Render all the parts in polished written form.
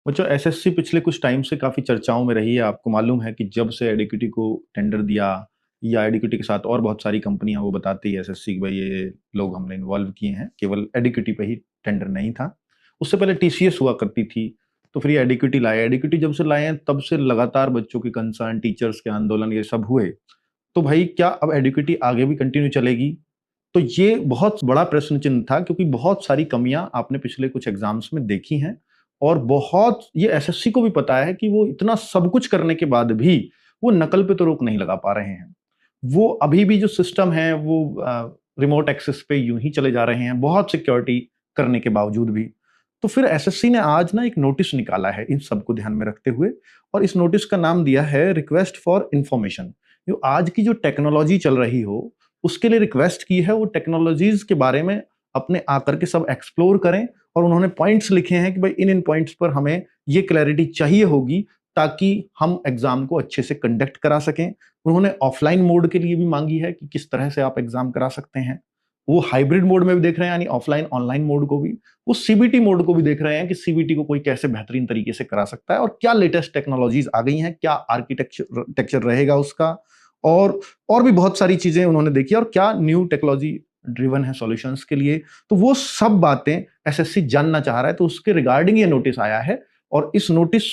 बच्चों, एसएससी पिछले कुछ टाइम से काफ़ी चर्चाओं में रही है। आपको मालूम है कि जब से एडिक्विटी को टेंडर दिया या एडिक्विटी के साथ और बहुत सारी कंपनियां वो बताती है एसएससी कि भाई ये लोग हमने इन्वॉल्व किए हैं, केवल एडिक्विटी पे ही टेंडर नहीं था। उससे पहले टीसीएस हुआ करती थी, तो फिर ये एडिक्विटी लाए। एडिक्विटी जब से लाए हैं तब से लगातार बच्चों की कंसर्न, टीचर्स के आंदोलन ये सब हुए। तो भाई क्या अब एडिक्विटी आगे भी कंटिन्यू चलेगी? तो ये बहुत बड़ा प्रश्न चिन्ह था, क्योंकि बहुत सारी कमियां आपने पिछले कुछ एग्जाम्स में देखी हैं। और बहुत ये एसएससी को भी पता है कि वो इतना सब कुछ करने के बाद भी वो नकल पे तो रोक नहीं लगा पा रहे हैं। वो अभी भी जो सिस्टम है वो रिमोट एक्सेस पे यूं ही चले जा रहे हैं, बहुत सिक्योरिटी करने के बावजूद भी। तो फिर एसएससी ने आज ना एक नोटिस निकाला है इन सबको ध्यान में रखते हुए, और इस नोटिस का नाम दिया है रिक्वेस्ट फॉर इंफॉर्मेशन। जो आज की जो टेक्नोलॉजी चल रही हो उसके लिए रिक्वेस्ट की है, वो टेक्नोलॉजीज के बारे में अपने आकर के सब एक्सप्लोर करें। और उन्होंने पॉइंट्स लिखे हैं कि भाई इन इन पॉइंट्स पर हमें ये क्लैरिटी चाहिए होगी ताकि हम एग्जाम को अच्छे से कंडक्ट करा सकें। उन्होंने ऑफलाइन मोड के लिए भी मांगी है कि किस तरह से आप एग्जाम करा सकते हैं। वो हाइब्रिड मोड में भी देख रहे हैं, यानी ऑफलाइन ऑनलाइन मोड को भी। वो सीबीटी मोड को भी देख रहे हैं कि सीबीटी को कोई कैसे बेहतरीन तरीके से करा सकता है और क्या लेटेस्ट टेक्नोलॉजीज आ गई हैं, क्या आर्किटेक्चर रहेगा उसका। और और भी बहुत सारी चीजें उन्होंने देखी और क्या न्यू टेक्नोलॉजी ड्रिवन है सॉल्यूशंस के लिए। तो वो सब बातें एसएससी जानना चाह रहा है, तो उसके रिगार्डिंग ये नोटिस आया है। और इस नोटिस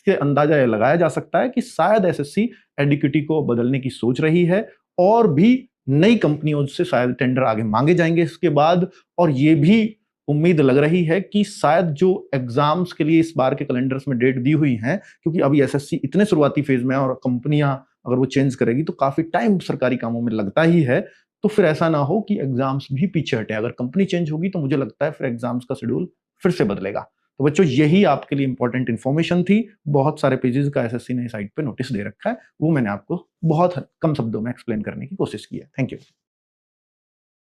से अंदाजा ये लगाया जा सकता है कि शायद एसएससी एडिक्विटी को बदलने की सोच रही है, और भी नई कंपनियों से शायद टेंडर आगे मांगे जाएंगे इसके बाद। और ये भी उम्मीद लग रही है कि शायद जो एग्जाम्स के लिए इस बार के कैलेंडर्स में डेट दी हुई है, क्योंकि अभी एसएससी इतने शुरुआती फेज में है और कंपनियां अगर वो चेंज करेगी तो काफी टाइम सरकारी कामों में लगता ही है। तो फिर ऐसा ना हो कि एग्जाम्स भी पीछे हटे। अगर कंपनी चेंज होगी तो मुझे लगता है फिर एग्जाम्स का शेड्यूल फिर से बदलेगा। तो बच्चों, यही आपके लिए इंपॉर्टेंट इन्फॉर्मेशन थी। बहुत सारे पेजेस का एसएससी ने साइट पे नोटिस दे रखा है, वो मैंने आपको बहुत कम शब्दों में एक्सप्लेन करने की कोशिश की है। Thank you.